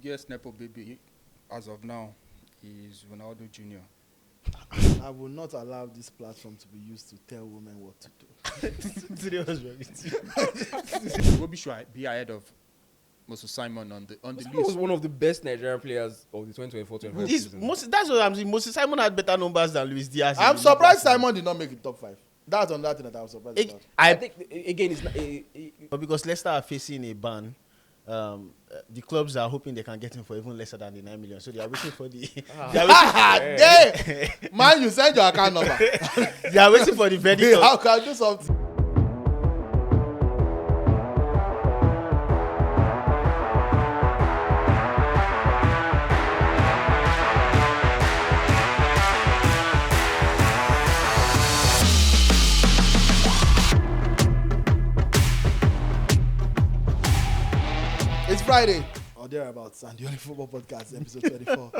biggest Nepo baby as of now is Ronaldo Jr. I will not allow this platform to be used to tell women what to do. Today was very Iwobi should be ahead of Moses Simon on the He was list. one of the best Nigerian players of the 2024-25 season. That's what I'm saying. Moses Simon had better numbers than Luis Diaz. I'm surprised Simon did not make the top 5. That's another thing that I was surprised about. I think again it's not, But because Leicester are facing a ban, the clubs are hoping they can get him for even lesser than the 9 million. So they are waiting for the. They are waiting, Man, you send your account number. they are waiting for the verdict. How can I do something? It's Friday, or thereabouts, and the OnlyFootball Podcast, episode 24.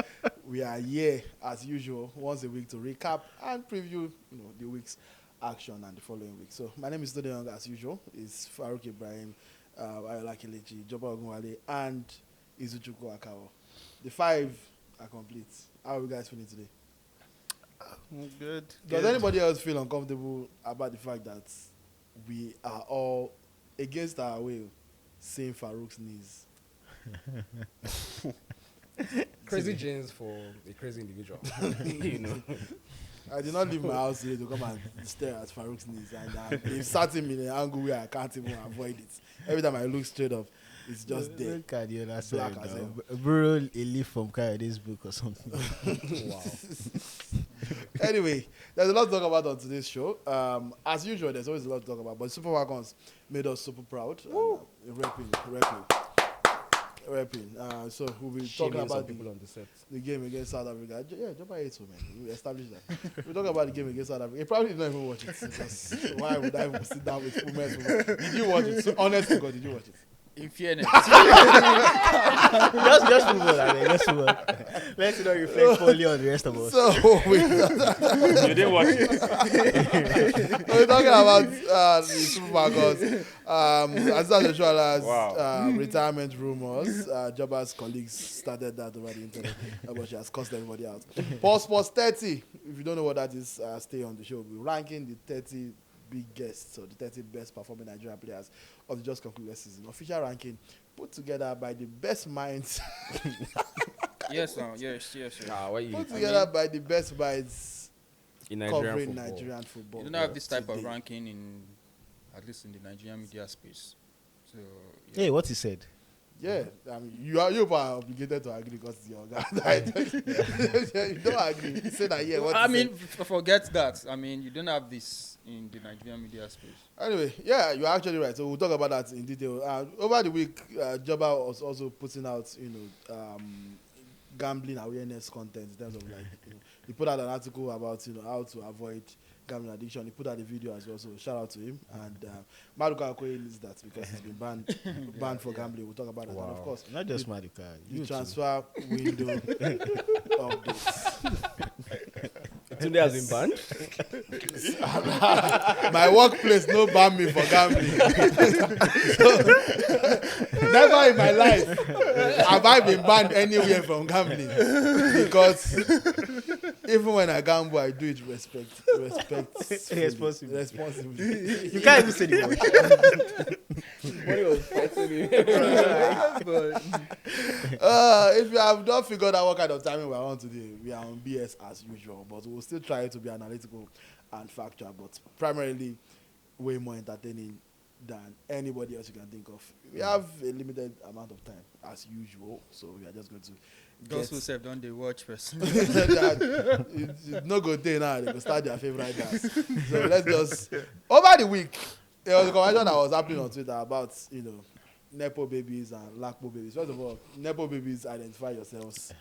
We are here, as usual, once a week to recap and preview the week's action and the following week. So, my name is Tunde Young, as usual. It's Faruq Ibrahim, Ayoola Kelechi, Joba Ogunwale, and Izuchukwu Akawor. The 5 are complete. How are you guys feeling today? Good. Does anybody else feel uncomfortable about the fact that we are all against our will seeing Farouk's knees? crazy genes for a crazy individual. I did not leave my house today to come and stare at Farouk's knees, and they've sat him in an angle where I can't even avoid it. Every time I look straight up, it's just there. Look at the other Black side. as hell. Borrow a leaf from Kayade's book or something. Wow. Anyway, there's a lot to talk about on today's show. As usual, there's always a lot to talk about, but Super Falcons made us super proud. Repping. So we'll be talking about people on the set. the game against South Africa. Yeah, Joba hates women. We established that. We'll talk about the game against South Africa. He probably did not even watch it. Because why would I even sit down with women? Did you watch it? So, honestly, God, did you watch it? In fairness, just move on. Let's move on. Let's not reflect fully on the rest of us. So You didn't watch it. we're talking about the Super Falcons. As Oshoala's retirement rumors, Joba's colleagues started that over the internet, but she has cussed everybody out. Pulse Sports 30, if you don't know what that is, stay on the show. We're ranking the 30 big guests, or the 30 best performing Nigerian players of the just concluded season. Official ranking put together by the best minds. yes. Put together by the best minds In Nigerian covering football. Nigerian football. You don't have this type of today. ranking at least in the Nigerian media space. So Hey, what he said. Yeah, I mean, you are obligated to agree because it's your guy. You don't agree. You say that, yeah. What I he mean, said. forget that. I mean, you don't have this in the Nigerian media space. Anyway, yeah, you're actually right. So we'll talk about that in detail. Over the week, Joba was also putting out, gambling awareness content in terms of he put out an article about how to avoid gambling addiction. He put out a video as well, so shout out to him. And Maduka Okoye needs that because he's been banned for gambling. We'll talk about that. And of course, Not just Maduka. the You too. transfer window updates. Tunde has been banned. My workplace no ban me for gambling. Never in my life have I been banned anywhere from gambling, because even when I gamble, I do it responsibly. You can't even say the When he was fighting me. If you have not figured out what kind of timing we're on today, we are on BS as usual, but we'll still try to be analytical and factual, but primarily way more entertaining than anybody else you can think of. We have a limited amount of time as usual, so we are just going to Those who say don't they watch first. it's no good day now. They will start their favorite dance. So let's just over the week. There was a conversation that was happening on Twitter about Nepo babies and Lakpo babies. First of all, Nepo babies, identify yourselves.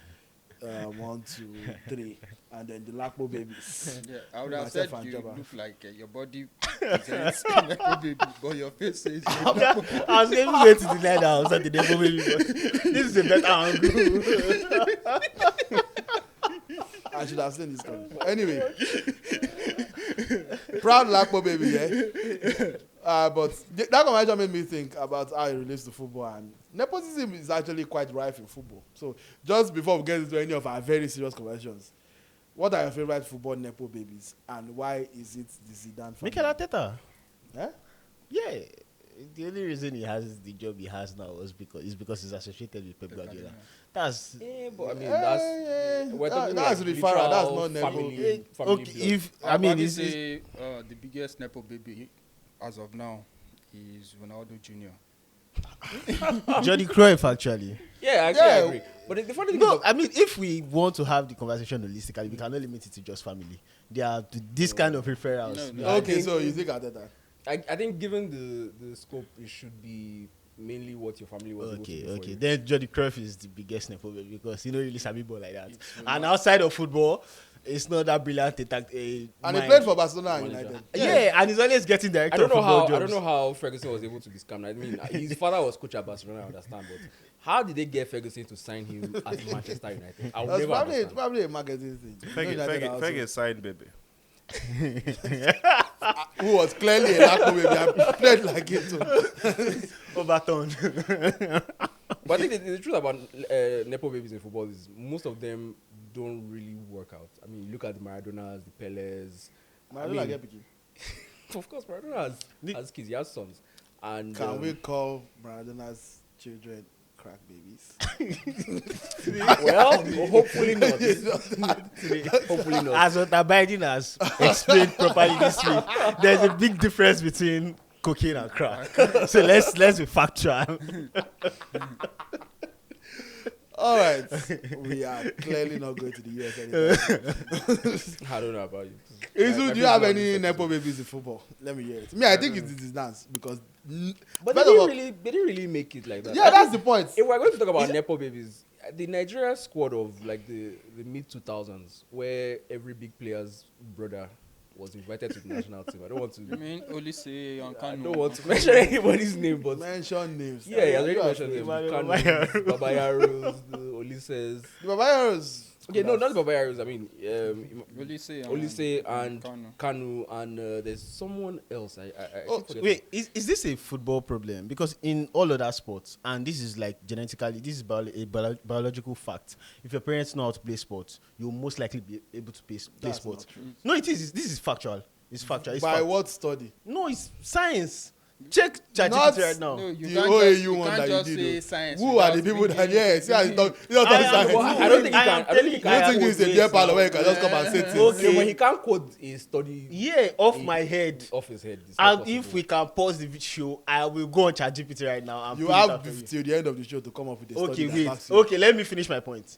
1, 2, 3, and then the Lakpo babies. Yeah, I would have said Myself and you Joba. look like your body presents Nepo baby, but your face says you're Nepo baby. I was even going to deny that I was at the Nepo baby, but this is a better angle. I should have seen this coming. Anyway, proud Lakpo baby, yeah. But that conversation made me think about how it relates to football, and nepotism is actually quite rife in football. So just before we get into any of our very serious conversations, what are your favorite football nepo babies, and why is it the Zidane family? Mikel Arteta. Eh? Yeah. The only reason he has the job he has now is because he's associated with Pep Guardiola. That's but I mean we're talking that's like the Farah, that's not family okay. blood. If I mean, mean, it's, say the biggest nepo baby as of now is Ronaldo Jr. Johnny Cruyff actually. Yeah, I agree. But the funny thing No, is, I mean, if we want to have the conversation holistically, we cannot limit it to just family. There are this kind of referrals. No. Okay, so you think Arteta? I think given the scope, it should be mainly what your family was able to do for Okay. you. Then Johnny Cruyff is the biggest nepo baby because he don't really sabi ball like that. And outside of football, it's not that brilliant. And he played for Barcelona and Manager. United. Yeah, and he's always getting director of football jobs. I don't know how Ferguson was able to be scammed. I mean, his father was coach at Barcelona, I understand, but how did they get Ferguson to sign him at Manchester United? I will That's never understand. probably a marketing thing. Fergie signed baby. Who was clearly a Laco baby and played like it too. Overturned. But I think the truth about nepo babies in football is most of them don't really work out. I mean, look at the Maradonas, the Peles. Maradona get picky. Of course, Maradona has kids, he has sons. And Can we call Maradona's children crack babies? well, hopefully not. Hopefully not. As what Biden has explained properly this week, there's a big difference between cocaine and crack. So let's be factual. All right. We are clearly not going to the US anymore. I don't know about you. Izu, do you have any nepo babies in football? Let me hear it. I think it's this dance because. But they didn't really make it like that. Yeah, that's the point. If we're going to talk about nepo babies, the Nigeria squad of like the mid 2000s, where every big player's brother was invited to the national team. I don't want to. I mean, Olise and I Kanu. don't want to mention anybody's name, but Mention names. yeah, I already mentioned them. Babayaros. Kanu, Babayaros, the Olises. The Babayaros. Okay, no, not the Babayaros. I mean, Olise and Kanu. Kanu, and there's someone else. I Oh, keep forgetting. wait, is this a football problem? Because in all other sports, and this is like genetically, this is a biological fact. If your parents know how to play sports, you'll most likely be able to play That's sports. not true. No, it is. This is factual. It's factual. It's By fact. what study? No, it's science. Check Not- ChatGPT right now. No, you The can't OAU just, you one can't that you just did, say though. science. Who are the without people that? bringing- Yes, yeah, you don't I am science. the I don't think I you am can. I don't telling think You you don't can think this is a quote beer this parlor where you now. can just come and say things? Okay. When he can't quote a study Yeah, off my head. off his head. It's not And possible. if we can pause the show, I will go on ChatGPT right now. And You pull it have out for you. till the end of the show to come up with a study Okay, that wait. backs you. Okay, let me finish my point.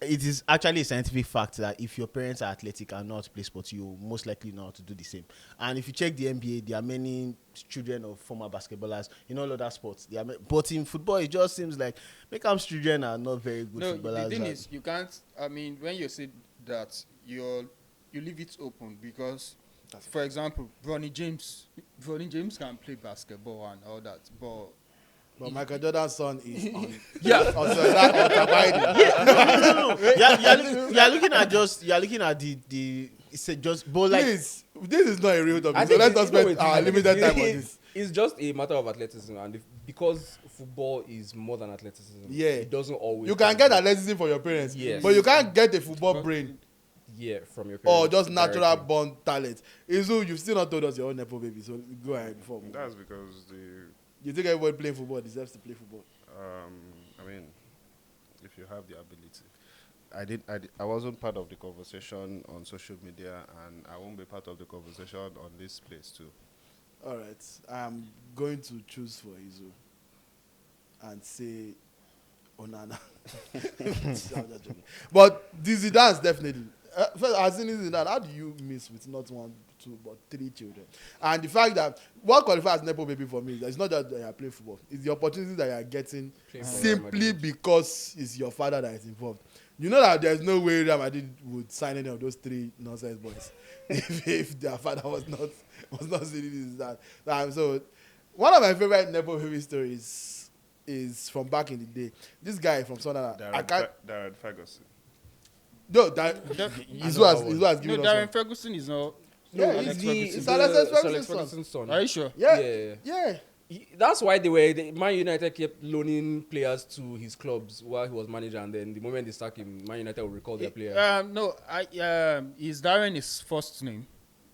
It is actually a scientific fact that if your parents are athletic and know how to play sports, you most likely know how to do the same. And if you check the NBA, there are many children of former basketballers in all other sports. But in football, it just seems like Beckham's children are not very good No, footballers. the thing is, you can't. I mean, when you say that, you leave it open because, for example, Ronnie James can play basketball and all that, But Michael Jordan's son is on. Yeah. on Biden. No. You're looking at the. It's just but like. Please, this is not a real I topic. So think let's not it's- no, spend it's- our limited time on it's- this. It's just a matter of athleticism, and because football is more than athleticism, Yeah. it doesn't always. You can get athleticism for your parents, Yes. but you can't get a football brain from your or parents just natural directly. born talent. Izu, you've still not told us your own nepo baby, so go ahead before. we move. That's because You think everybody playing football deserves to play football? I mean, if you have the ability. I wasn't part of the conversation on social media, and I won't be part of the conversation on this place too. All right, I'm going to choose for Izu and say Onana. I'm just joking. But the Zidane's definitely. First, as in Zidane, how do you miss with not 1, 2, but 3 children? And the fact that what qualifies as nepo baby for me is that it's not just that you are playing football; it's the opportunity that you are getting Playing for simply Real Madrid. because it's your father that is involved. You know that there's no way Real Madrid would sign any of those 3 nonsense boys if their father was not seeing this that. So one of my favorite nepo baby stories is from back in the day. This guy from Sunderland. I can't. Darren Ferguson. No, that Izu has given us Darren one. Ferguson is not No, Yeah, it's it's the Alex Alex Ferguson's Ferguson's son. Are you sure? Yeah. Yeah. That's why Man United kept loaning players to his clubs while he was manager, and then the moment they sack him, Man United will recall their player. No, is Darren his first name?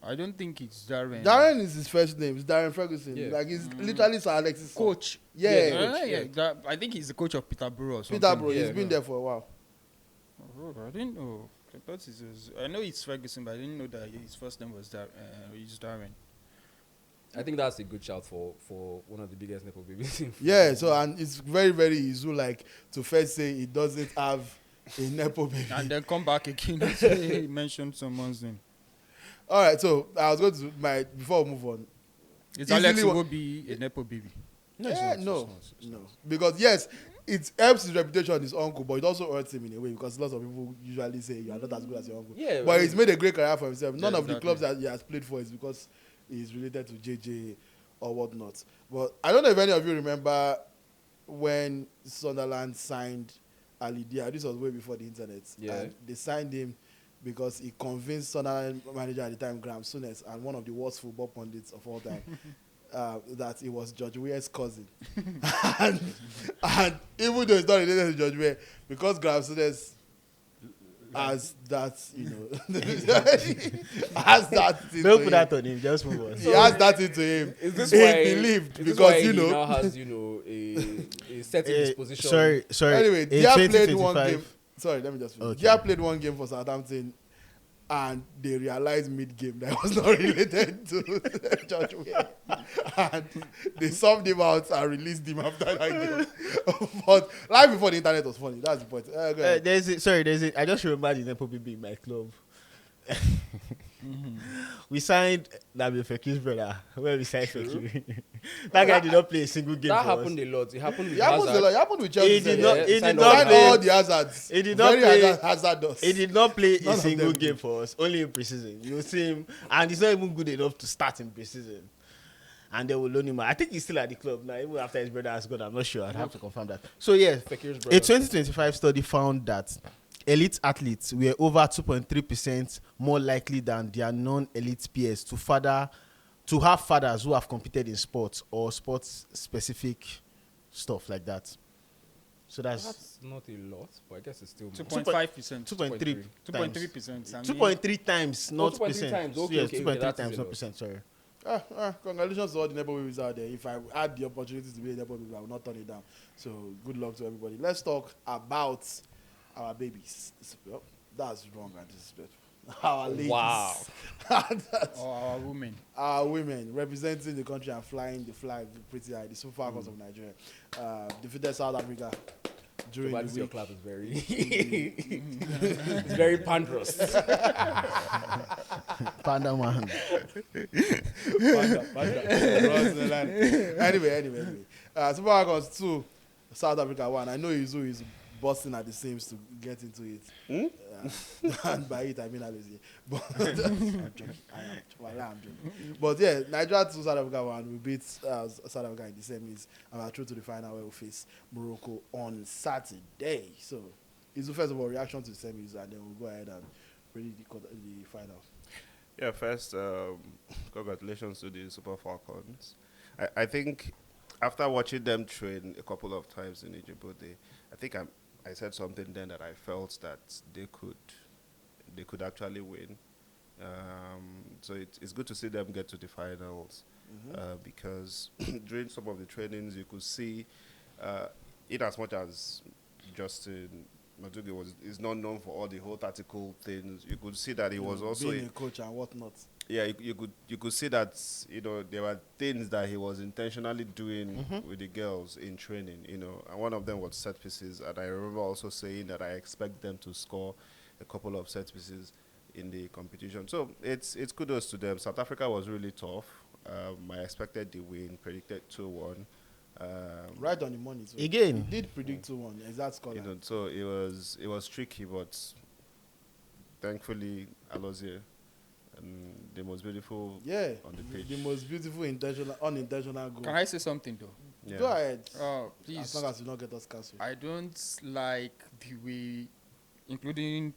I don't think it's Darren. Darren is his first name. It's Darren Ferguson. Yeah. Like he's literally Sir Alex's son. Coach. Yeah, Yeah, yeah. coach, yeah. I think he's the coach of Peterborough or something. Peterborough. Yeah, He's been there for a while. Oh, I didn't know. I thought I know it's Ferguson, but I didn't know that his first name was Darren. I think that's a good shout for one of the biggest Nepo babies. Yeah. So and it's very very easy like to first say he doesn't have a Nepo baby. And then come back again and say he mentioned someone's name. All right. So I was going to before we move on. Is Alex Easily will be a Nepo baby? No. Because yes, it helps his reputation, his uncle, but it also hurts him in a way because lots of people usually say you are not as good as your uncle. Yeah, but he's made a great career for himself. None Yeah, of the exactly. clubs that he has played for is because he's related to JJ or whatnot. But I don't know if any of you remember when Sunderland signed Ali Dia. This was way before the internet. Yeah. And they signed him because he convinced Sunderland manager at the time, Graham Souness, and one of the worst football pundits of all time, that it was George Weah's cousin. and even though it's not related to George Weah, because Graham Souness has that, has that thing Don't to put him. that on him. Just move on. He has that into him. Is this He why believed is this because why he now has a set in his position? Sorry. Anyway, In Dia played one 2025 game. Sorry, let me just finish. Okay. Dia played one game for Southampton, and they realized mid-game that it was not related to George Weah. And they subbed him out and released him after that game. But live before the internet was funny. That's the point. Go ahead. I just remember the Nepo baby in my club. We signed Nabil Fekir's brother. Where we signed Fekir. That guy did not play a single game That for happened us. a lot. It happened with It happens a Hazard. lot. It happened with Chelsea. He did sef. not. Yeah, He did signed not Signed play. all the hazards. He did not Very play. hazardous. He did not play None a of single them game did. for us. Only in preseason. You see him, and he's not even good enough to start in preseason. And they will loan him out. I think he's still at the club now, even after his brother has gone. I'm not sure. I'd have to confirm that. So yeah, Fekir's a brother. 2025 study found that elite athletes were over 2.3% more likely than their non-elite peers to have fathers who have competed in sports or sports-specific stuff like that. So That's not a lot, but I guess it's still more. 2.5%. 2.3 2.3%. 2.3 times, not 2.3 percent. times, okay, Yes, okay, 2.3 that is times, a not lot. percent. Sorry. Congratulations to all the Nepo babies out there. If I had the opportunity to be a Nepo baby, I would not turn it down. So good luck to everybody. Let's talk about our babies. Well, that's wrong and disrespectful. Our ladies. Wow. That's Or our women. our women representing the country and flying the flag pretty high. The Super Falcons of Nigeria defeated South Africa during But the your week. clap is very, it's very ponderous. Panda man. Cross the line. Anyway. Super Falcons 2, South Africa 1. I know Izu is busting at the seams to get into it. And by it, I mean Alozie. But I'm joking. I'm joking. But yeah, Nigeria 2, South Africa 1. We beat South Africa in the semis and we're through to the final where we face Morocco on Saturday. So, Izu, first of all, reaction to the semis, and then we'll go ahead and predict the final. Yeah, first, congratulations to the Super Falcons. I think after watching them train a couple of times in Djibouti, I think I said something then that I felt that they could actually win. So it's good to see them get to the finals because during some of the trainings you could see, in as much as Justin Maduka is not known for all the whole tactical things, you could see that he was also being a coach and whatnot. yeah, you could see that there were things that he was intentionally doing with the girls in training, and one of them was set pieces, and I remember also saying that I expect them to score a couple of set pieces in the competition. So it's kudos to them. South Africa was really tough. I expected the win, predicted 2-1. Right on the money. So Again. he did predict 2-1. Exact score. So it was tricky, but thankfully Alozie, the most beautiful Yeah, on the pitch. the most beautiful unintentional goal. Can I say something though? Yeah. Go ahead. Oh, As please. long as you don't get us cancelled. I don't like the way, including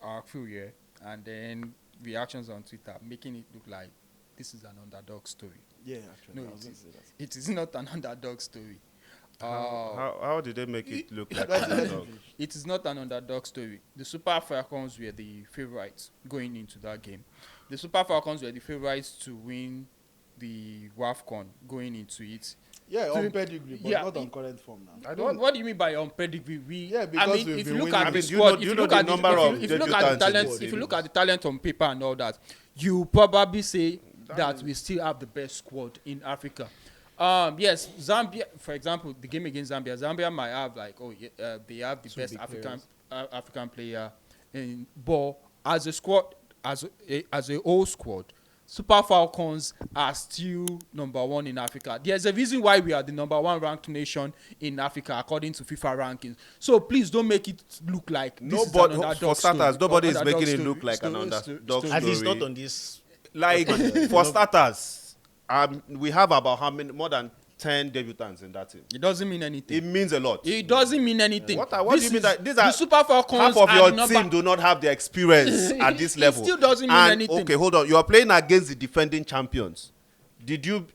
our crew here, and then reactions on Twitter, making it look like this is an underdog story. Yeah, actually. No, I was gonna say that. it is not an underdog story. How did they make it look like Let's- an let's underdog? finish. It is not an underdog story. The Super Falcons were the favorites going into that game. The Super Falcons were the favorites to win the WAFCON going into it. Yeah, So- on pedigree, but yeah, not on it- current form now. What do you mean by on pedigree? Yeah, because I mean, we've if you been look winning. at I the mean, do you squad, know- do you know the number of if you look at debutants the in talent, this if you look series? at the talent on paper and all that, you probably say that we still have the best squad in Africa. Yes, Zambia, for example, the game against Zambia might have like, they have the Two best big African player in ball as a squad, as a whole squad. Super Falcons are still number one in Africa. There's a reason why we are the number one ranked nation in Africa according to FIFA rankings. So please don't make it look like this is an Nobody, underdog for starters, story. nobody is Underdog making it story. look like an Story- underdog story. At least story. not on this. Like, for starters, we have about how many, more than 10 debutants in that team. It doesn't mean anything. It means a lot. It doesn't mean anything. What do you This mean is- that these the are Super Falcons half of are your the number- team do not have the experience at this It level? still doesn't mean And, anything. Okay, hold on. You are playing against the defending champions. Did you?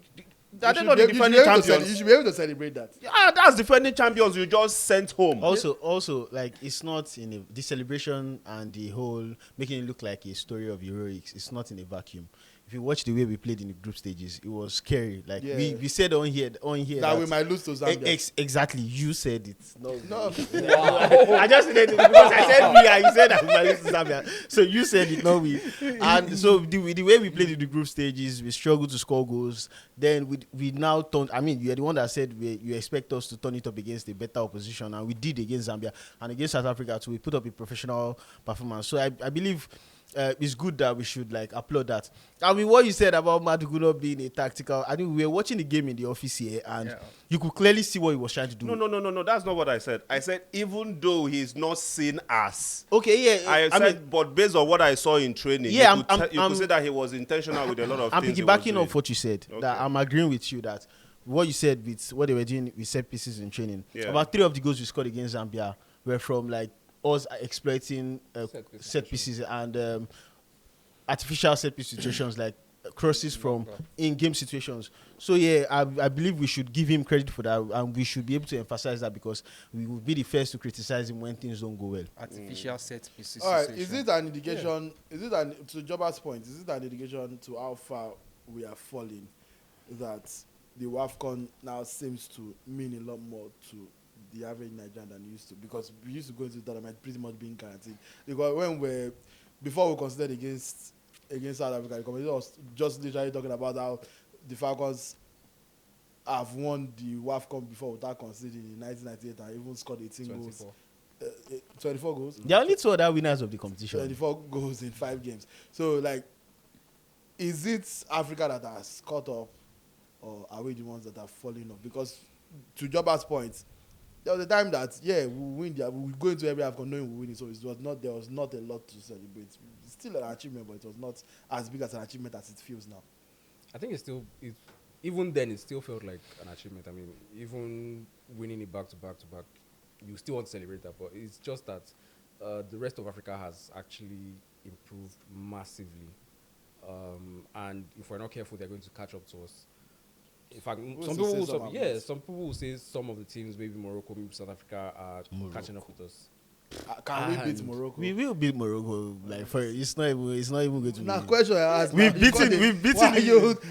Are they You not the should be defending able to champions? you should be able to celebrate that. Yeah, that's defending champions you just sent home. Also, like it's not in the celebration and the whole making it look like a story of heroics. It's not in a vacuum. If you watch the way we played in the group stages, it was scary. Like Yeah. we said on here That we might lose to Zambia. Exactly, you said it. No, No. I just said it because I said we and you said that we might lose to Zambia. So you said it, not we. And so the way we played in the group stages, we struggled to score goals. Then we now turned. I mean, you are the one that said you expect us to turn it up against a better opposition, and we did against Zambia and against South Africa too. We put up a professional performance. So I believe. It's good that we should like applaud that. I mean, what you said about Maduka not being a tactical, I think we were watching the game in the office here, and you could clearly see what he was trying to do. No. That's not what I said. I said even though he's not seen as. Okay, yeah. I said, but based on what I saw in training, Yeah, you could say that he was intentional with a lot of I'm things. he was piggybacking doing. off what you said. Okay. That I'm agreeing with you that what you said with what they were doing with set pieces in training. Yeah. About 3 of the goals we scored against Zambia were from like us exploiting set pieces and artificial set piece situations like crosses from in-game situations. So yeah, I believe we should give him credit for that, and we should be able to emphasize that because we will be the first to criticize him when things don't go well. Artificial set pieces. All right, is it an indication? Is it to Joba's point? Is it an indication to how far we are falling that the WAFCON now seems to mean a lot more to the average Nigerian than it used to? Because we used to go into the tournament pretty much being guaranteed. Because before we considered against South Africa, the competition was just literally talking about how the Falcons have won the WAFCON before without conceding in 1998 and even scored 18 goals. 24 goals? There are only 2 other winners of the competition. 24 goals in 5 games. So, like, is it Africa that has caught up, or are we the ones that are falling off? Because, to Joba's point, there was a time that, we win, we go into every AFCON knowing we win it, so there was not a lot to celebrate. It's still an achievement, but it was not as big as an achievement as it feels now. I think even then it still felt like an achievement. I mean, even winning it back to back, you still want to celebrate that. But it's just that the rest of Africa has actually improved massively. And if we're not careful, they're going to catch up to us. In fact, some people will say some of the teams, maybe Morocco, maybe South Africa, are catching up with us. Can we beat Morocco? We will beat Morocco. Like it's not even going to Now, be. question I asked. We've beaten.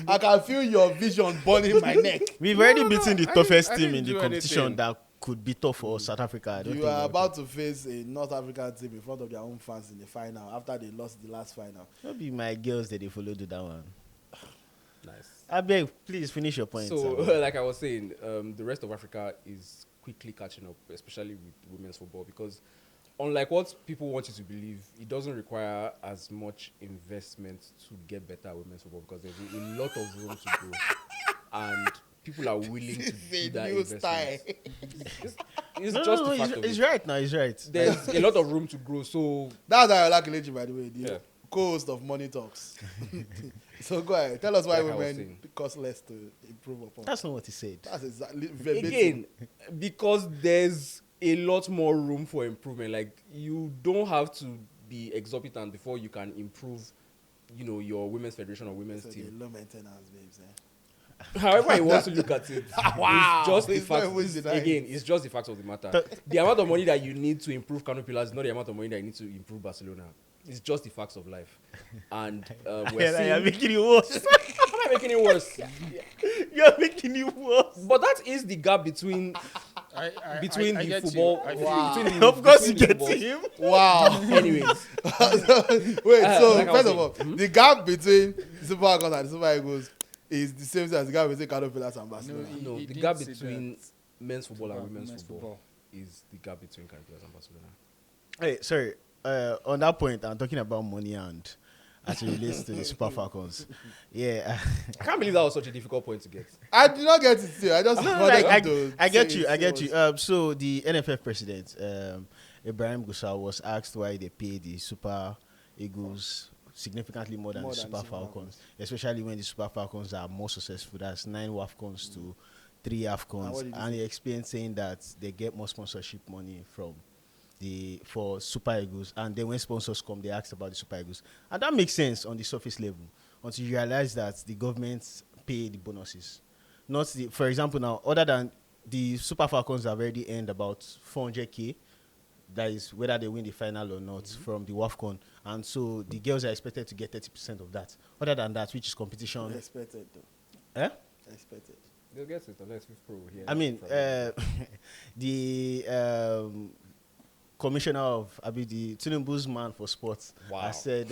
I can feel your vision burning my neck. We've already beaten the toughest I team didn't in the do competition anything. that could be tough for South Africa. I don't You think are we're about to face a North African team in front of their own fans in the final after they lost the last final. Not be my girls that they follow do that one. Nice. I beg, please finish your point. So, sir. like I was saying, the rest of Africa is quickly catching up, especially with women's football, because unlike what people want you to believe, it doesn't require as much investment to get better at women's football because there's a lot of room to grow, and people are willing to do that investment. It's No, just the fact of it's it. right now. It's right. There's a lot of room to grow, so That's Ayoola Kelechi, by the way, the Yeah. co-host of Money Talks. So go ahead. Tell us why Like I was women saying. cost less to improve upon. That's not what he said. That's exactly verbatim. again, because there's a lot more room for improvement. Like, you don't have to be exorbitant before you can improve your women's federation or women's So team. low maintenance, babes. However you want to look at it, Wow. it's just the It's fact. not always denying. Again, it's just the facts of the matter. The amount of money that you need to improve Kano Pillars is not the amount of money that you need to improve Barcelona. It's just the facts of life, and we're seeing. You're making it worse. I'm not making it worse, You're making it worse. but that is the gap between between I the get you. football. I feel Wow. between the- Of course, you between the get football. him. Wow. Anyways, Wait, so like I was first of saying, all, the gap between the Super Falcons and the Super Eagles is the same as the gap between Kano Pillars and Barcelona. no, he the did gap say between men's football and women's women's football is the gap between Caribbean and Barcelona. Hey, sorry. On that point, I'm talking about money and as it relates to the Super Falcons. Yeah. I can't believe that was such a difficult point to get. I did not get it still. I just No, wanted like, to I get say you. it. I It get you. was- So the NFF president, Ibrahim Gusau, was asked why they pay the Super Eagles significantly more than More the than Super the Super Falcons, especially when the Super Falcons are more successful. That's 9 WAFCONs to 3 And what AFCONs, did he and he explained saying that they get more sponsorship money for Super Eagles, and then when sponsors come, they ask about the Super Eagles, and that makes sense on the surface level until you realize that the government pay the bonuses, not the. For example, now other than the Super Falcons have already earned about 400K. That is whether they win the final or not from the WAFCON, and so the girls are expected to get 30% of that. Other than that, which is competition, Expected though. eh? Expected. They'll get it unless we pro here. I mean, the commissioner of the Tinubu's man for sports, Wow. I said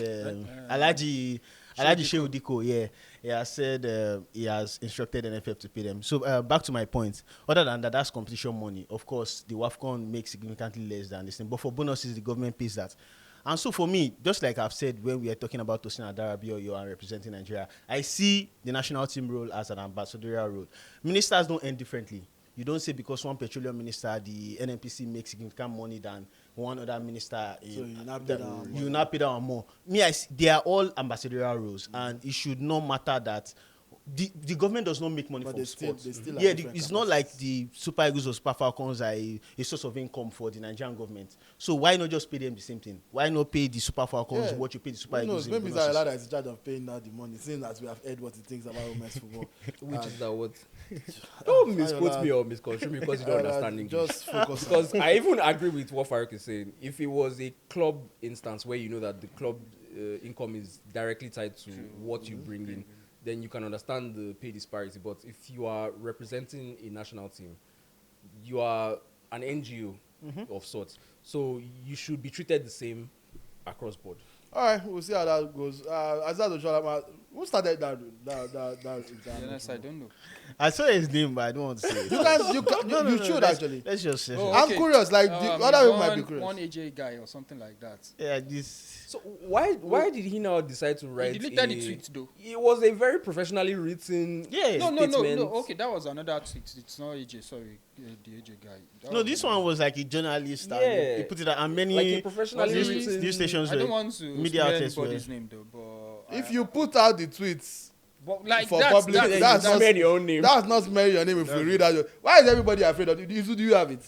Alhaji Shehu Diko, he has said he has instructed NFF to pay them. So back to my point. Other than that, that's competition money. Of course, the WAFCON makes significantly less than this thing, but for bonuses, the government pays that. And so for me, just like I've said when we are talking about Tosin Adarabioyo and representing Nigeria, I see the national team role as an ambassadorial role. Ministers don't earn differently. You don't say because one petroleum minister, the NNPC makes significant money than one other minister. So you not pay down you more. not pay down more. They are all ambassadorial roles, and it should not matter that the government does not make money But from they still- sports. they still have Yeah, different it's not like the Super Eagles or Super Falcons are a source of income for the Nigerian government. So why not just pay them the same thing? Why not pay the Super Falcons what you pay the Super Who Eagles? knows? in Maybe it's bonuses? Ayoola that is in charge of paying out the money, seeing that we have heard what he thinks about women's football. Which And is that what? Don't misquote Ayoola- me or misconstrue me because you don't Ayoola, understand English. Just focus on Because I even agree with what Faruq is saying. If it was a club instance where you know that the club income is directly tied to what you bring in, then you can understand the pay disparity. But if you are representing a national team, you are an NGO of sorts. So you should be treated the same across board. All right, we'll see how that goes. Azad Oshoala, who started that? Yes, I don't know. I saw his name, but I don't want to say it. You should actually. Let's just say Oh, it. I'm okay. curious. Like the other people might be curious. One AJ guy or something like that. Yeah, this. So why did he now decide to write? He deleted the tweet though. It was a very professionally written. Yeah. No. statement. Okay, that was another tweet. It's not AJ. Sorry, the AJ guy. That No, was this another- one was like a journalist. Yeah. And he put it out, and many Like a professionally news, written- news stations I don't were. want to media smear outlets anybody's name though, but If you put out the tweets, but like for that's, public, that's, that's Not not smear your own name. that's not smearing your name if we read that. Why is everybody afraid of it? Do you have it?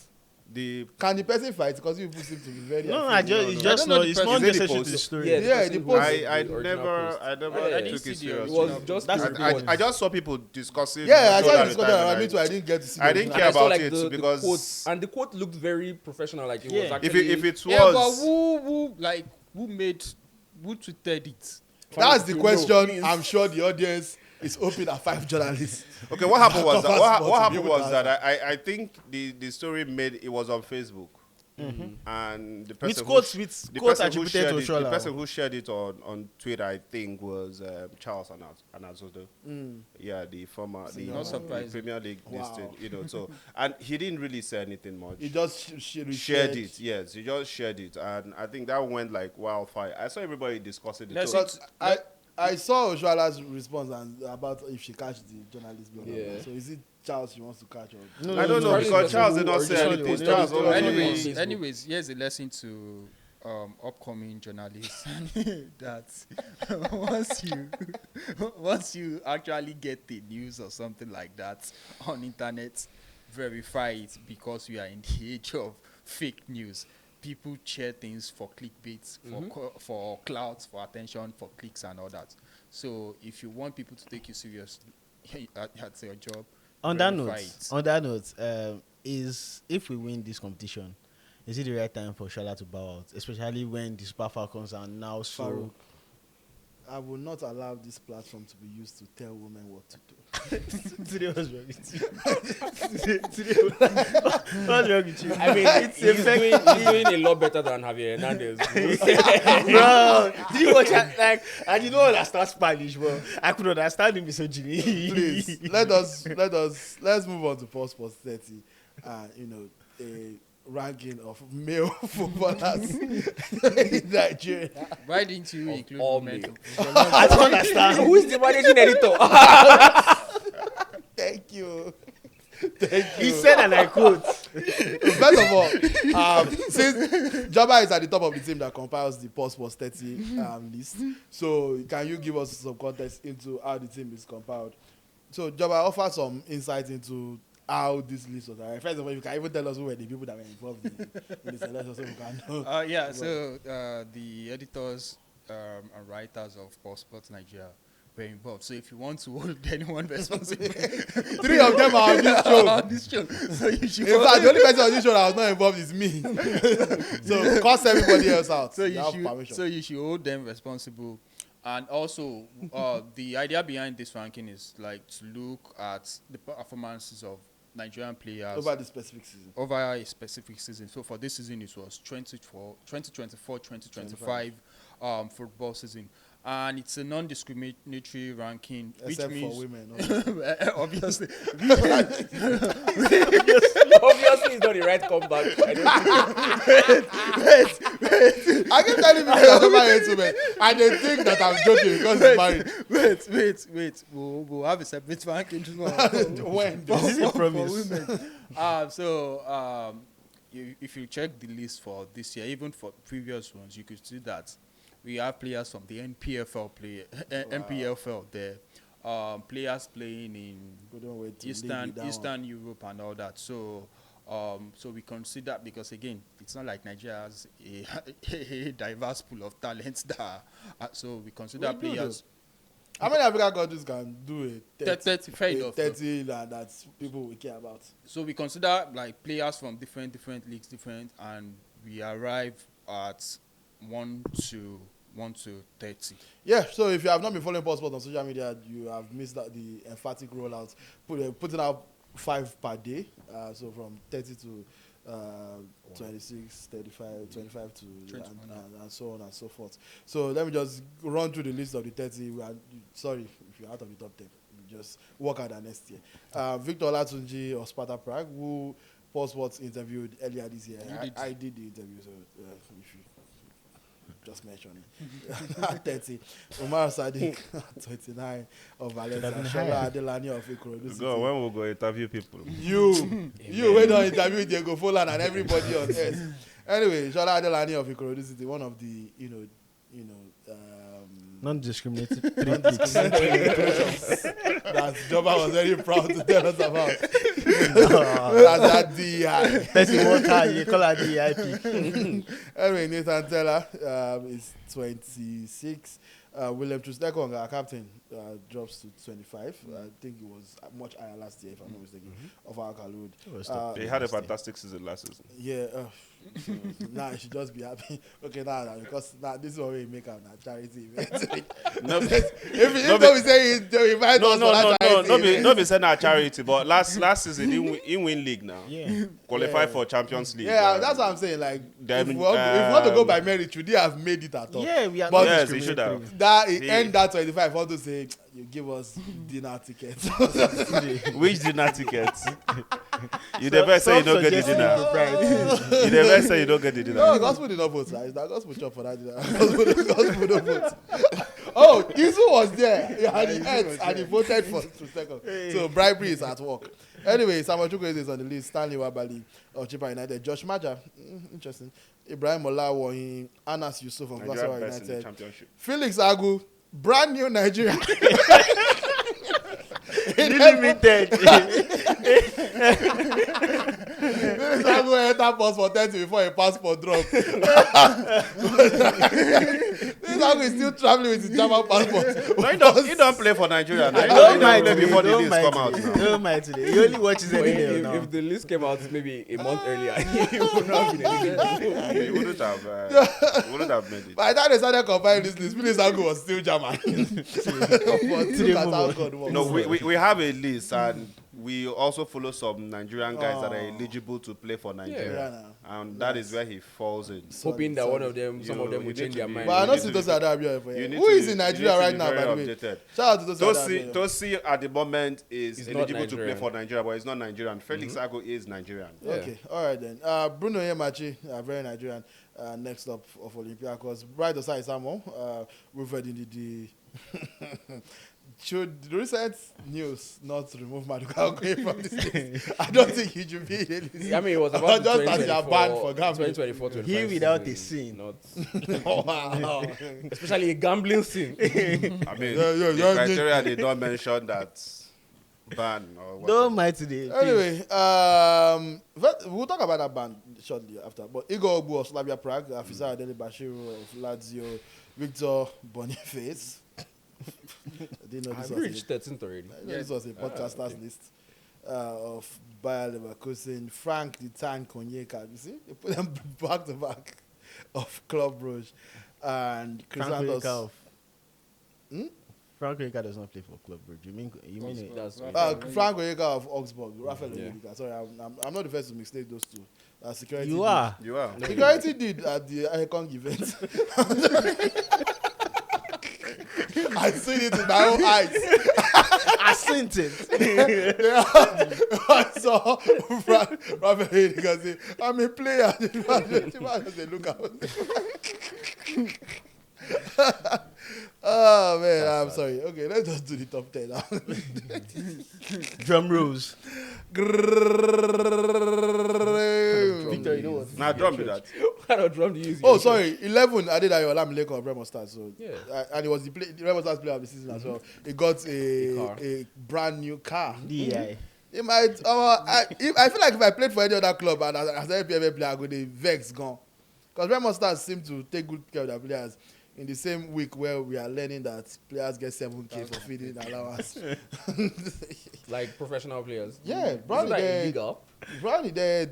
Can the person fight? Because you people seem to be very. No, afraid. it's just I don't know not. the It's person. not Is it the necessary to post? the story. Yeah, Yeah, the person post. who I wrote the original post. never I didn't took see it the seriously. It was original just That's the the report. I just saw people discussing. Yeah, I it saw all you the discussing time, around and me too. I didn't get to see. I the didn't original. care And I saw, about like, it the because quote, and the quote looked very professional. Like it was Yeah. actually. if it yeah, but was who tweeted it? That's the No, question. please. I'm sure the audience is hoping at 5 journalists. okay, what happened was that Cover what spot to happened be able was to that I think the story made it was on Facebook. And the person quotes- who, with the quotes person who attributed shared to it, the Oshoala. person who shared it on Twitter, I think, was Charles Anazodo. Yeah, the former the, Not the surprising. Premier League Wow. listed, so and he didn't really say anything much. He just Shared it, yes, he just shared it, and I think that went like wildfire. I saw everybody discussing it. Let's So- Because I saw Oshoala's response and about if she catch the journalist. Blah, blah, blah. Yeah. So is it Charles she wants to catch? Or I don't know Charlie because was Charles the did not who say originally anything. posted Charles it. only- Anyways, Facebook. anyways, here's a lesson to upcoming journalists that once you actually get the news or something like that on internet, verify it because we are in the age of fake news. people share things for clickbait, for clouds, for attention, for clicks and all that. So if you want people to take you seriously at your job, On that note, is if we win this competition, is it the right time for Oshoala to bow out, especially when the Super Falcons are now so? Faruq, I will not allow this platform to be used to tell women what to do. Today was wrong with you. What's wrong with you? I mean, he's doing a lot better than Javier Hernandez. Bro, did you watch that? Like, I did not understand Spanish, bro. I could understand the misogyny. Please, let's move on to Pulse Sports 30. A ranking of male footballers in Nigeria. Why didn't you include all women? I don't understand. Who is the managing editor? Thank you. He said, and I quote. First of all, since Joba is at the top of the team that compiles the Pulse Sports 30 list, so can you give us some context into how the team is compiled? So Joba, offer some insight into how this list was. First of all, you can even tell us who were the people that were involved in the selection, so we can know. So the editors and writers of Pulse Sports Nigeria were involved. So if you want to hold anyone responsible, 3 of them are on this show. So you should. In fact, the only person on this show that was not involved is me. So cuss everybody else out. So you should hold them responsible. And also, the idea behind this ranking is like to look at the performances of Nigerian players over the specific season. Over a specific season. So for this season, it was 2024-2025 football season. And it's a non-discriminatory ranking, except which means for women. obviously. Obviously, it's not the right comeback. I keep telling people that I'm married to men, and they think that I'm joking because he's married. Wait. We'll have a separate ranking. When? This is a promise. If you check the list for this year, even for previous ones, you could see that we have players from the NPFL there, players playing in Eastern Europe and all that. So we consider, because again, it's not like Nigeria has a diverse pool of talents that. So we consider players. How many African countries can do a 30 that people will care about? So we consider like players from different leagues, and we arrive at 1 to 30. Yeah, so if you have not been following Pulse Sports on social media, you have missed the emphatic rollout, putting out 5 per day. So from 30 to 26, 35, 25 to and so on and so forth. So let me just run through the list of the 30. Sorry if you're out of the top 10. Just work out next year. Victor Olatunji of Sparta Prague, who Pulse Sports interviewed earlier this year. I did the interview, so if you just mention it. 30. Umar Sadiq, 29 of Valencia. Oshoala Adelani of Ikorodu. Go, when we'll go interview people. You wait on interview Diego Folan and everybody on earth. Anyway, Oshoala Adelani of Ikorodu City, one of the non-discriminatory that Joba was very proud to tell us about. That's that DI. Person worker, you call her DIP. Anyway, Nathan Teller is 26. William Trustekong, our captain, drops to 25. I think it was much higher last year, if I'm not mistaken, of our Kaloud. He had a fantastic season last season. Yeah. Now I should just be happy. Okay, now because this is what we make out charity event. No, be saying our charity, but last season he win league now. Yeah. Qualify for Champions League. Yeah, that's what I'm saying. Like, if we want to go by merit, should they have made it at all? Yeah, we are. But yes, they should have. End that 25. I want to say you give us dinner tickets. Which dinner tickets? You never say you don't get the dinner. You never say you don't get the dinner. No, gospel did not vote. It's that gospel chop for that dinner. Gospel don't vote. Oh, Izu was there. And he voted for 2 seconds. So bribery is at work. Anyway, Samuel Chukwu is on the list. Stanley Wabali of Chipa United. Josh Maja, interesting. Ibrahim Olawoyin, Anas Yusuf of Glasgow United. Felix Agu, brand new Nigeria. Limited. This guy go enter passport 30 before a passport drop. This guy is still traveling with his German passport. No, he don't play for Nigeria. He Don't don't play mind before the today. list come out now. Don't mind today. He only watches But anything now. if the list came out maybe a month earlier, he would not have been eligible. He wouldn't have made it. By the time they started compiling this list, Philip Sango was still German. But look at how God works. No, we have a list, and we also follow some Nigerian guys that are eligible to play for Nigeria, and that is where he falls in. Hoping that one of them, some of them You will need change to their be- mind. But I know You need to Tosi be- Adabio for You you. need Who to is be- in you Nigeria need to right be now, very by the way? updated. Shout out to Tosi Adabio. Tosi at the moment is He's not eligible to play Nigerian. for Nigeria, but he's not Nigerian. Felix Ago is Nigerian. Yeah. Okay, all right then. Bruno Yemachi, very Nigerian. Next up of Olympiacos. Right aside Samo, we've heard in the should the recent news not remove Maduka Okoye from this list? I don't think he should be in the list. I mean, it was about Just as you are banned for gambling. 2024, He without a sin. Not, Oh, wow. especially a gambling sin. I mean, Yeah, the criteria did not mention that ban or what. Don't mind today. Anyway, we'll talk about that band shortly after. But Igor Ogbu of Slavia Prague, Afisa Adeli Bashiru of Lazio, Victor Boniface. I didn't know this I've was reached 13th already. I know this was a podcasters list of Bayer Leverkusen, Frank the Tank Onyeka. You see, they put them back to back of Club Brugge and Chris Frank Santos. Rijeka of... Frank Rijeka does not play for Club Brugge. You mean it? That's Frank Onyeka of Augsburg, Rafael Yeah. Onyeka. Sorry, I'm not the first to mistake those two. Security You did. are. You are. Security did at the Icon event. I seen it in my own eyes. I sent it. I saw Rafael Onyeka say, "I'm a player." The man just say, "Look out." Oh man, I'm sorry. Okay, let's just do the top 10 now. Drum rolls. Victor, you know what? Now, don't be that. What kind of drum do you use? Oh, sorry. 11. I did Ayoola Kelechi of Remo Stars. So Yeah. and it was the Remo Stars player of the season as well. He got car. a brand new car. Yeah. It might. I feel like if I played for any other club and as an PFA player, I go the vex gone. Because Remo Stars seem to take good care of their players. In the same week where we are learning that players get 7K for feeding allowance. Like professional players. Yeah, Isn't Brownie that there. illegal? Brownie there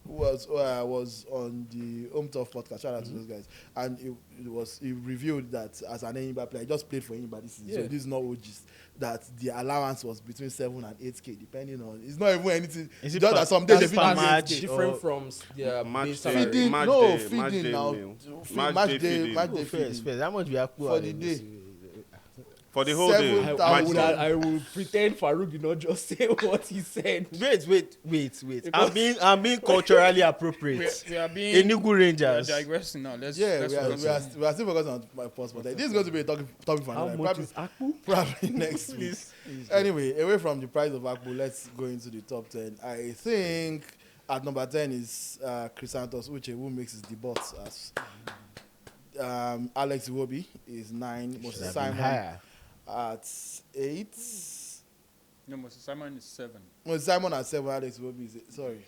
was on the Home Tough podcast. Shout out to those guys, and he revealed that as an Enyimba player, he just played for Enyimba this season. So Yeah. this is not OGs. That the allowance was between 7 and 8K, depending on. It's not even anything. Is it Just per- that some days they that's feed per you match? 8K. Different Or- from their Match base day. salary. Feeding, match no day feeding now. meal. Match Match day, day match feeding. day First, feeding. how much we are For the day. For the whole day. 7,000. I will pretend Faruq did not just say what he said. Wait. I'm being culturally appropriate. We are being Enugu we are Rangers. digressing now. Let's Yeah, focus on- we are still focusing on my passport. This is going to be a topic for How another. much is Akpu? Probably next week. Anyway, away from the price of Akpu, let's go into the top 10. I think at number 10 is Chris Santos Uche, who makes his debut as Alex Iwobi is 9. Moses Simon Higher. at 8. No, Moses Simon is 7. Moses Simon at 7. Alex Iwobi is 8. Sorry.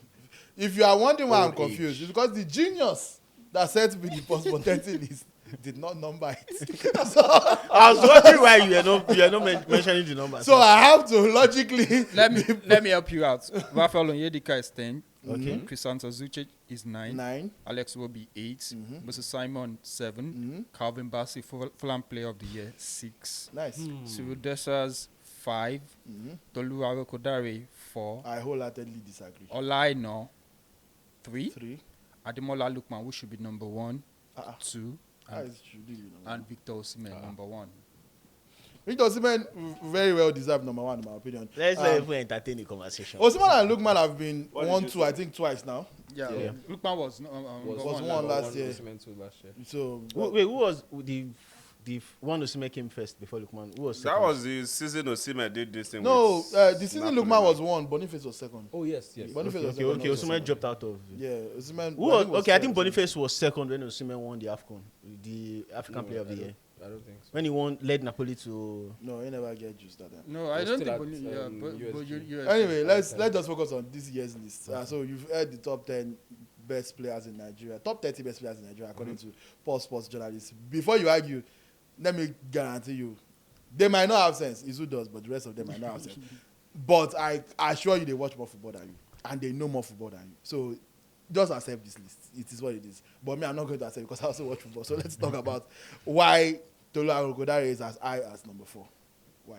If you are wondering why I'm Old confused, it's because the genius that set me the post 30 list did not number it. I was wondering why you are not mentioning the numbers. So I have to logically. Let me help you out. Rafael Onyedika is 10. Okay. Chris Santos Zucic is 9. 9. Alex will be 8. Moses Simon 7. Calvin Bassey, Fulham Player of the Year 6. Nice. Cyril Dessers 5. Tolu Arokodare 4. I wholeheartedly disagree. Olaino 3. 3. Ademola Lukman, who should be number 1, Uh-uh. 2, and Victor Osimhen number 1. Victor Osimhen very well deserved number 1 in my opinion. Let's not even entertain the conversation. Osimhen and Lukman have been What did 1, you 2, say? I think twice now. Yeah, Yeah. Lukman was Was one one last year. Osimhen two last year. So Wait, who was the one Osimhen came first before Lukman? Who was That second? was the season Osimhen did this thing. no, with the season Napoli. Lukman was 1, Boniface was 2nd. Oh yes. Boniface was Okay, 2nd. Osimhen dropped out of. Yeah, Osimhen. Who was, was okay, I think 2nd. Boniface was second when Osimhen won the AFCON, the African Player of the Year. I don't think so. When he led Napoli to. No, he never get juiced that time. No, I Was don't still think. at, Yeah, but USG. you. Anyway, let's just focus on this year's list. So you've heard the top 10 best players in Nigeria, top 30 best players in Nigeria, according to Paul Sports journalists. Before you argue, let me guarantee you, they might not have sense. Izu does, but the rest of them might not have sense. But I assure you, they watch more football than you, and they know more football than you. So just accept this list. It is what it is. But me, I'm not going to accept because I also watch football. So let's talk about why Tolu Arokodare is as high as number 4. Why?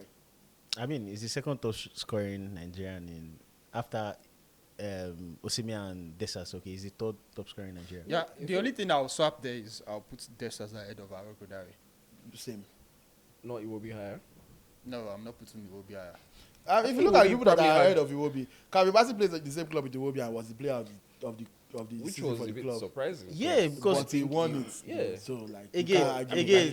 I mean, he's the second top scoring Nigerian after Osimhen and Desas. Okay, he's the third top scorer in Nigeria. Yeah, the only thing I'll swap there is I'll put Desas ahead of Arokodare. Same. No, it will be higher. No, I'm not putting Iwobi higher. If you look at the Iwobi people that probably are had- ahead of Iwobi, Kabi Bassi plays at the same club with Iwobi and was the player of the Which season was for a the bit club. surprising. Yeah, because But he won it. Yeah. So like again,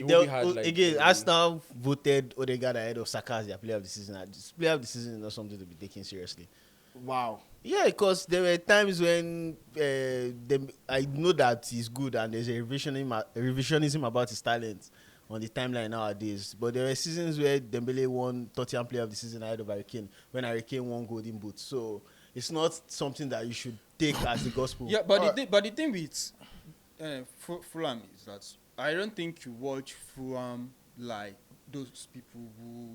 Iwobi had, like, Arsenal voted Odegaard ahead of Saka as their player of the season. And this player of the season is not something to be taken seriously. wow. Yeah, because there were times when I know that he's good and there's a revisionism about his talent on the timeline nowadays. But there were seasons where Dembele won Tottenham Player of the Season ahead of Harry Kane when Harry Kane won Golden Boot. So it's not something that you should take as the gospel. Yeah, but the thing with Fulham is that I don't think you watch Fulham like those people who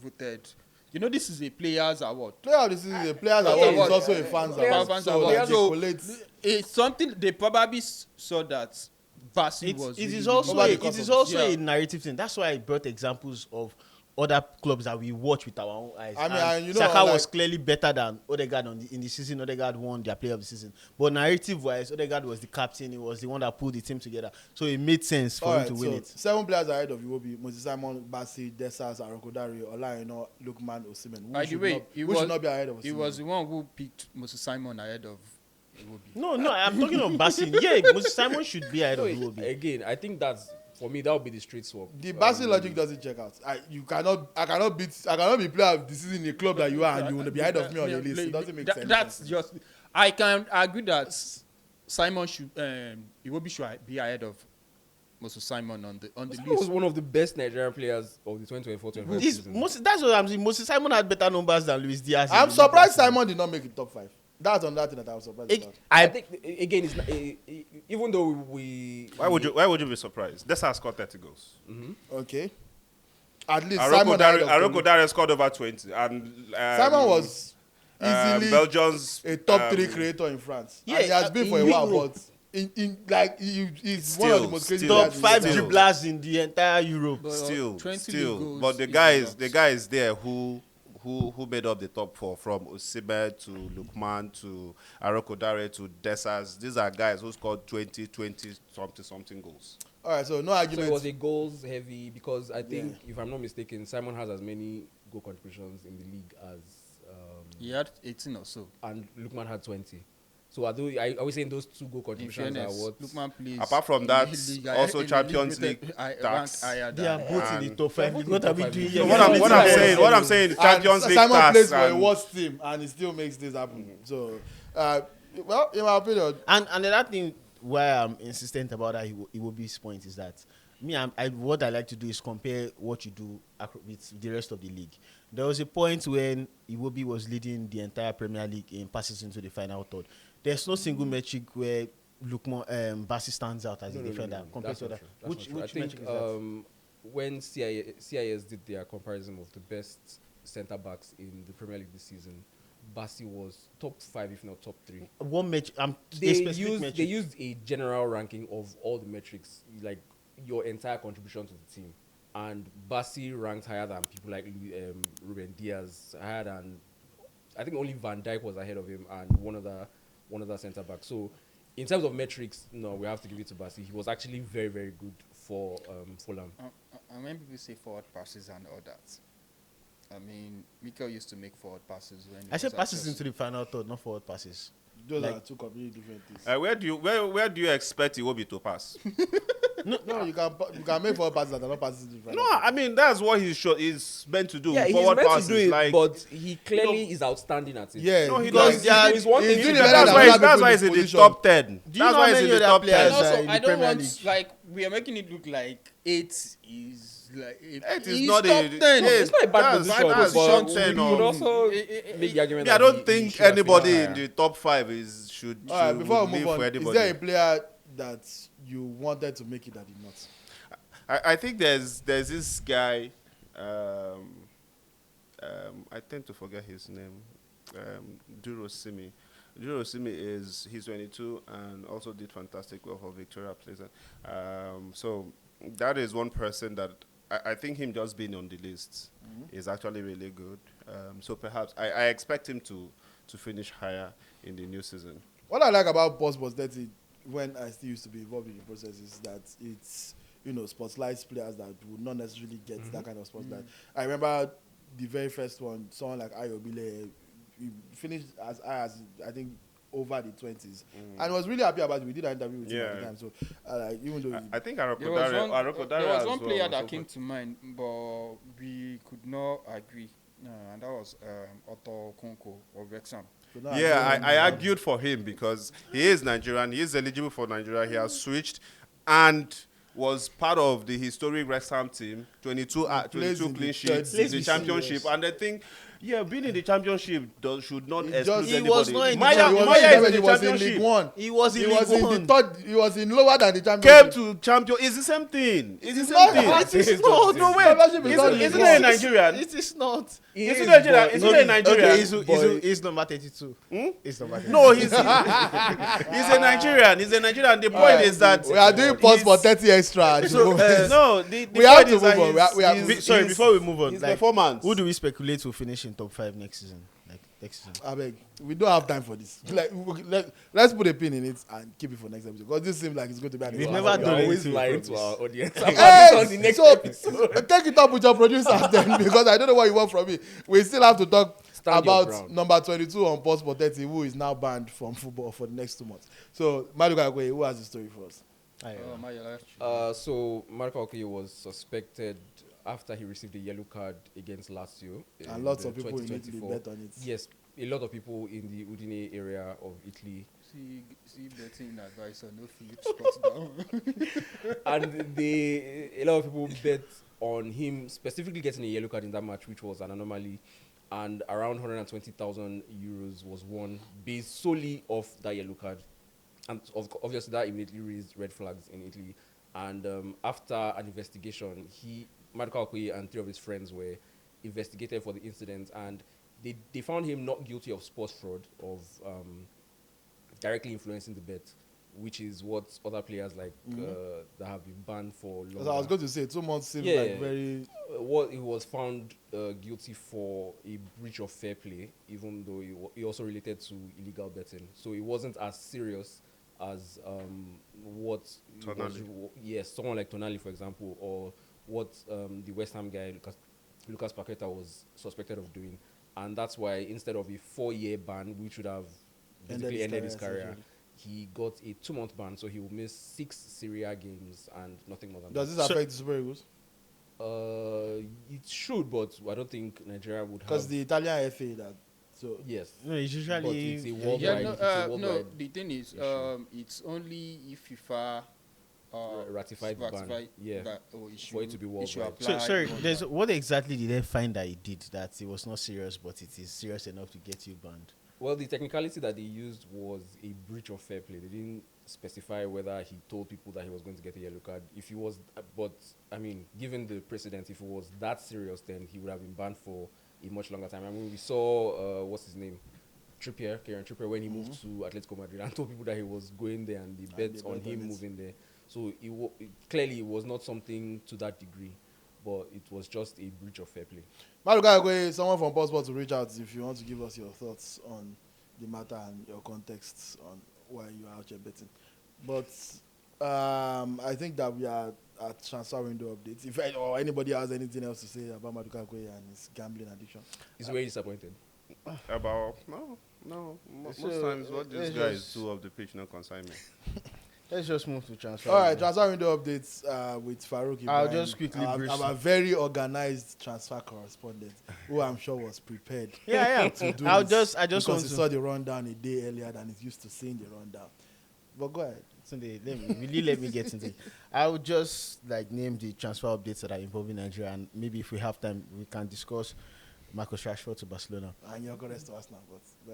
voted. You know, this is a players' award. Player of the season is a player's Yeah, award. but- It's also a fans Players- award. fans So award. like, they So- collate. It's something they probably saw that Bassi It was. is really also Over the it course is of- also yeah. a narrative thing. That's why I brought examples of other clubs that we watch with our own eyes. I mean, And and you know, Saka like- was clearly better than Odegaard in the season. Odegaard won their player of the season, but narrative-wise, Odegaard was the captain. He was the one that pulled the team together, so it made sense for him to win it. 7 players ahead of Iwobi: Moses Simon, Bassi, Desas, Arokodare, Olaino, Lukman, Osimhen. By the way, who should not be ahead of Osimhen? he was the one who picked Moses Simon ahead of Iwobi. No, I'm talking of Bassi. Yeah, Moses Simon should be ahead of Iwobi. Again, I think that's, for me, that would be the straight swap. The Bassi logic doesn't check out. I cannot be player of the season in a club that you are, and you want to be ahead of me on your list. It doesn't make sense. That's just. I can agree that Simon should. Iwobi should be ahead of Moses Simon on the He was list. one of the best Nigerian players of the 2024-25 This, season. that's what I'm saying. Moses Simon had better numbers than Luis Diaz. in I'm the surprised league. Simon did not make it top 5. That's on that thing that I was surprised about. I think again, it's not, even though we Why would you be surprised? This has scored 30 goals. Okay. At least Simon ahead of Tolu. Arokodare scored over 20, and Simon was easily Belgium's a top 3 creator in France. Yeah, And he has been for a in while, Europe. but he's one of the most crazy Still. Top players in 5 the world. dribblers in the entire Europe. But, Still, 20 league goals but the is guys there who made up the top 4, from Osimhen to Lukman to Arokodare to Desas. These are guys who scored 20 something goals. All right, so no So argument. it was a goals heavy because I think, if I'm not mistaken, Simon has as many goal contributions in the league as He had 18 or so. and Lukman had 20. So I always saying those 2 goal In contributions are fairness, what Lukman plays. Apart from in that, the league, also in the Champions rated- League ranked tax. higher They are than- both in the And- top 5. both in What the are top we five. doing So here? What I'm saying, the Champions League Simon tax. plays for a and- worse team, and he still makes this happen. So, well, in my opinion, And another thing why I'm insistent about that Iwobi's point is that what I like to do is compare what you do with the rest of the league. There was a point when Iwobi was leading the entire Premier League in passes into the final third. There's no single metric where Lukman Bassi stands out as a defender compared That's to not other. true. That's Which not true. I metric think is that? when CIS did their comparison of the best centre backs in the Premier League this season, Bassi was top 5, if not top 3. One metric. They used a general ranking of all the metrics, like your entire contribution to the team, and Bassi ranked higher than people like Ruben Diaz, higher than, I think only Van Dijk was ahead of him, and one other centre back. So in terms of metrics, no, we have to give it to Bassi. He was actually very, very good for Fulham. And when people say forward passes and all that, I mean, Mikel used to make forward passes when he I said was passes at into the final third, not forward passes. those Like- are 2 completely different things. Where do you expect Iwobi to pass? No, you can make forward passes that are not passes. No, I mean that's what he's meant to do. Yeah, he's Forward meant passes, to do it, like, but he clearly is outstanding at it. Yeah, no, he because does. He's one thing. he's doing to it do. better than That's other why people he's in the position. top 10. Do you That's know why how he's in many the other top players 10. And are also, in I the don't Premier want League? like we are making it look like 8 is like Eight is he's not top a 10. It's not a bad That's- position, that's but top we 10 could or- also Eh, eh, make the argument. Yeah, I that don't he think should have anybody finished in higher. the top 5 should All right, before we live move on, for is anybody. there a player that you wanted to make it that did not? I think there's this guy. I tend to forget his name. Duro Simi. Duro Simi he's 22 and also did fantastic well for Victoria Pleasant. So that is one person that I think him just being on the list is actually really good. So perhaps I expect him to finish higher in the new season. What I like about Post 30 when I still used to be involved in the process is that it's, spotlights players that would not necessarily get that kind of spotlight. I remember the very first one, someone like Ayobile, he finished as high as, I think, over the 20s. And I was really happy about it. We did an interview with him at the time. So, even though I think There was one player that came to mind, but we could not agree. And that was Otto Konko of Wrexham. I argued for him because he is Nigerian. He is eligible for Nigeria. He has switched and was part of the historic Wrexham team. 22 clean sheets in the championship. And I think, being in the championship should not exclude He anybody. was not in the Maya is in the he was in championship. League One. He was in He League was in One. the third. He was in lower than the Came championship. to champion. It's the same thing. It's the It's same not. thing. It is No, not. no, Championship wait. is not Isn't League it One. a Nigerian? It is not. Isn't it Nigerian? Isn't it a Nigerian? Okay, he's number 32. It's number 32. No, he's a Nigerian. He's a Nigerian. The point is that We are doing pause for 30 extra. no, the We have point to is that move on. We have his- Sorry, his- before we move on, his like, performance. who do we speculate will finish in top 5 next season? Like next season. I beg, we don't have time for this. Let's put a pin in it and keep it for next episode because this seems like it's going to be an We've exciting never episode. done always anything lying for to this. our audience. Hey, On the next so episode. take it up with your producers then because I don't know what you want from me. We still have to talk Stand your about ground. number 22 on Post 30 who is now banned from football for the next 2 months. So, Maduka Okoye, who has the story for us? So Maduka Okoye was suspected after he received a yellow card against Lazio. And lots the of people in Italy 2024. bet on it. Yes, a lot of people in the Udine area of Italy, See betting advice on no Philip spots down. and a lot of people bet on him specifically getting a yellow card in that match, which was an anomaly. And around 120,000 euros was won based solely off that yellow card. And obviously that immediately raised red flags in Italy. And after an investigation, Maduka Okoye and 3 of his friends were investigated for the incident, and they found him not guilty of sports fraud, of directly influencing the bet, which is what other players like that have been banned for As I was going to say, 2 months seems Yeah. like very... What he was found guilty for a breach of fair play, even though he also related to illegal betting. So it wasn't as serious as what someone like Tonali, for example, or what the West Ham guy Lucas Paqueta was suspected of doing. And that's why instead of a 4-year ban, which would have basically ended his career, he got a 2-month ban. So he will miss 6 Serie A games and nothing more than that. Does this affect the Super Eagles? It should, but I don't think Nigeria would have. Because the Italian FA that... So Yes. No, it's But usually it's a Yeah, worldwide, no, the thing is, it's only if FIFA ratified ban. Yeah. that For it to be worldwide. So sorry, what exactly did they find that he did that it was not serious, but it is serious enough to get you banned? Well, the technicality that they used was a breach of fair play. They didn't specify whether he told people that he was going to get a yellow card. If he was, but I mean, given the precedent, if it was that serious, then he would have been banned for a much longer time. I mean, we saw what's his name, Kieran Trippier, when he moved to Atletico Madrid and told people that he was going there, and they bet on him moving there. So clearly it was not something to that degree, but it was just a breach of fair play. Maduka Okoye, someone from Passport to reach out if you want to give us your thoughts on the matter and your context on why you are out here betting. But I think that we are at transfer window updates. If or anybody has anything else to say about Maduka Okoye and his gambling addiction. He's very disappointed. About most times what these guys do of the pitch not concern me. Let's just move to transfer. All right, transfer window updates with Faruq Ibrahim. I'll just quickly brief. I'm a very organized transfer correspondent who I'm sure was prepared. Yeah. To do I this just because want he to. saw the rundown a day earlier than he's used to seeing the rundown. But go ahead. Sunday, let me get into it. I would just name the transfer updates that are involving Nigeria, and maybe if we have time, we can discuss Marcus Rashford to Barcelona. And you're going to us now, but go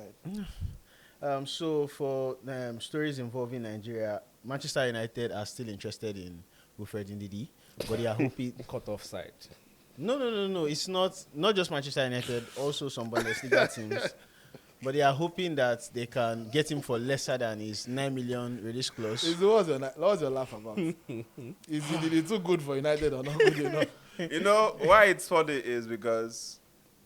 ahead. So for stories involving Nigeria, Manchester United are still interested in Wilfred Ndidi, but they are hoping Cut off side. No. It's not just Manchester United, also some Bundesliga teams. But they are hoping that they can get him for lesser than his 9 million release clause. What's your laugh about? Is it too good for United or not good enough? You know why it's funny is because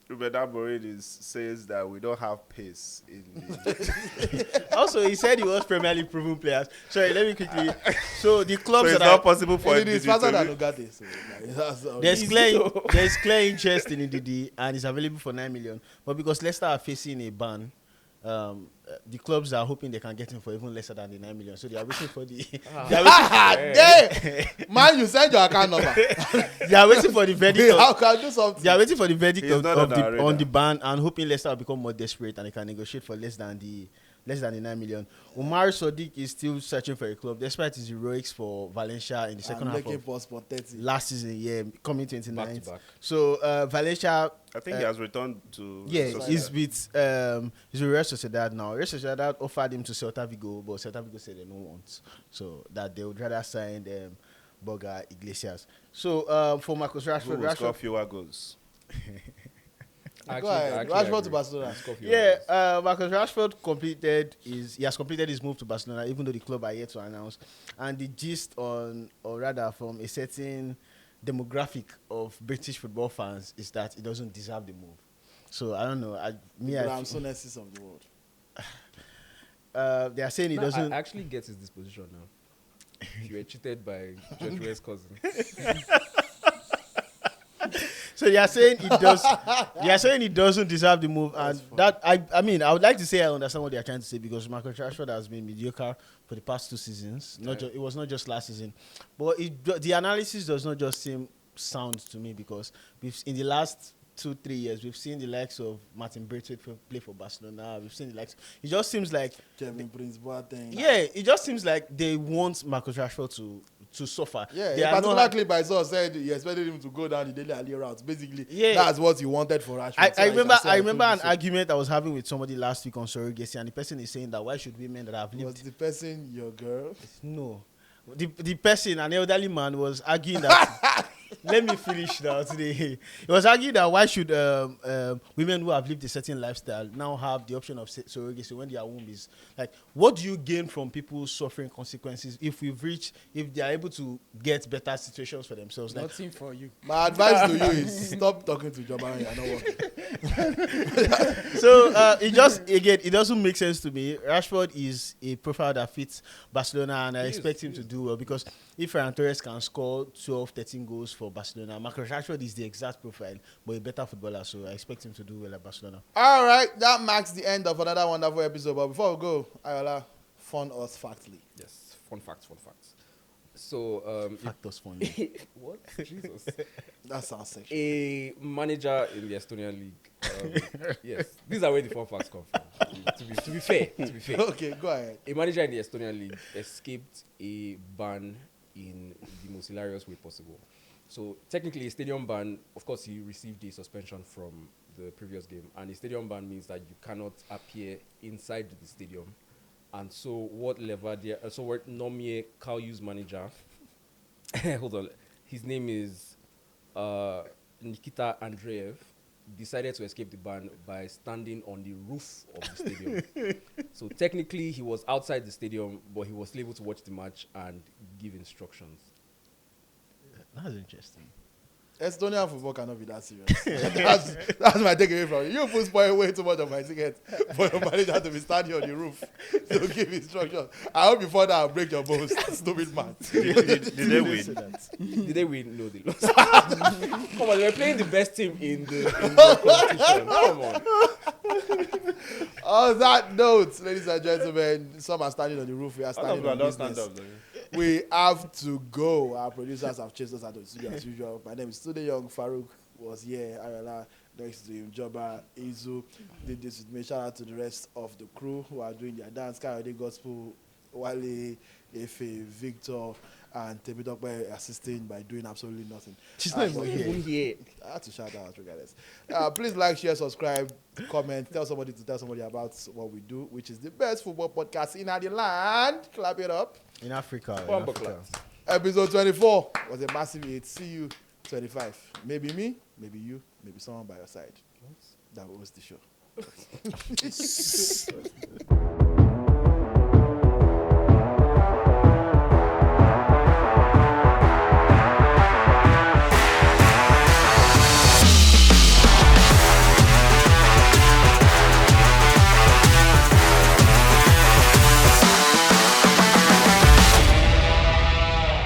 Ruben Amorim says that we don't have pace in the Also, he said he was Premier League proven players. Sorry, let me quickly. So the clubs so it's that not are possible for It him is faster than Ugarte. So, there's clear interest in Ndidi and it's available for 9 million. But because Leicester are facing a ban, the clubs are hoping they can get him for even lesser than the 9 million. So they are waiting for the. Man, you send your account number. They are waiting for the verdict. How can I do something? They are waiting for the verdict He's not on our radar. on the ban and hoping Leicester will become more desperate and they can negotiate for less than the 9 million. Umar Sadiq is still searching for a club despite his heroics for Valencia in the second half of for 30. last season, coming 29th. Back to back. So Valencia, I think he has returned to he's with Real Sociedad now. Real Sociedad offered him to Celta Vigo, but Celta Vigo said they don't want, so that they would rather sign Borja Iglesias. So for Marcus Rashford, Who will score fewer goals. Go ahead. Rashford to Barcelona. Marcus Rashford has completed his move to Barcelona, even though the club are yet to announce. And the gist from a certain demographic of British football fans is that he doesn't deserve the move. So I don't know. Ramsonesis of the world. They are saying he doesn't. I actually get his disposition now. You were cheated by Josh's cousin. So they are saying he does. They are saying he doesn't deserve the move, and that I mean I would like to say I understand what they are trying to say because Marcus Rashford has been mediocre for the past 2 seasons. It was not just last season, but the analysis does not just seem sound to me because in the last 2-3 years we've seen the likes of Martin Braithwaite play for Barcelona. We've seen the likes. It just seems like Kevin Prince Boateng. Yeah, it just seems like they want Marcus Rashford to suffer. Yeah, particular clip I saw said he expected him to go down the Dele Alli route. Basically, that's what he wanted for Rashford. I remember an argument I was having with somebody last week on surrogacy, and the person is saying that why should women that have lived... Was the person your girl? No. The person, an elderly man, was arguing that... Let me finish now today. He was arguing that why should women who have lived a certain lifestyle now have the option of surrogacy when their womb is like, what do you gain from people suffering consequences if they are able to get better situations for themselves? Nothing for you. My advice to you is stop talking to Joba when you're not working. So it doesn't make sense to me. Rashford is a profile that fits Barcelona, and I expect him to do well because if Ferran Torres can score 12-13 goals for Barcelona, Marcus Rashford is the exact profile, but a better footballer, so I expect him to do well at Barcelona. All right, that marks the end of another wonderful episode. But before we go, Ayoola, fun us factly. Yes, fun facts. So, Fact us funny. what? Jesus. That sounds sexual. A manager in the Estonian league. Yes, these are where the fun facts come from. To be fair. Okay, go ahead. A manager in the Estonian league escaped a ban in the most hilarious way possible. So technically a stadium ban, of course he received a suspension from the previous game, and a stadium ban means that you cannot appear inside the stadium. And so what Nomie Kalyu's manager, hold on, his name is Nikita Andreev, decided to escape the ban by standing on the roof of the stadium. So technically he was outside the stadium, but he was still able to watch the match and give instructions. That's interesting. Estonian football cannot be that serious. that's my takeaway from it. You put spoil way too much of my ticket for your manager to be standing on the roof to give instructions. I hope before that I'll break your bones, stupid man. Did they win? Did they win? No, they lost. Come on, they were playing the best team in the competition. Come on. On that note, ladies and gentlemen, some are standing on the roof. We are standing on business. We have to go. Our producers have chased us out of the studio as usual. My name is Tunde Young. Faruq was here. Ayoola next to him. Joba, Izu did this with me. Shout out to the rest of the crew who are doing their dance. Kayode Gospel, Wale, Efe, Victor, and Temitope assisting by doing absolutely nothing. She's not even here. I had to shout out regardless. Please like, share, subscribe, comment, tell somebody to tell somebody about what we do, which is the best football podcast in the land. Clap it up. In Africa. Bumper clap. Episode 24 was a massive hit. See you 25. Maybe me, maybe you, maybe someone by your side. That was the show.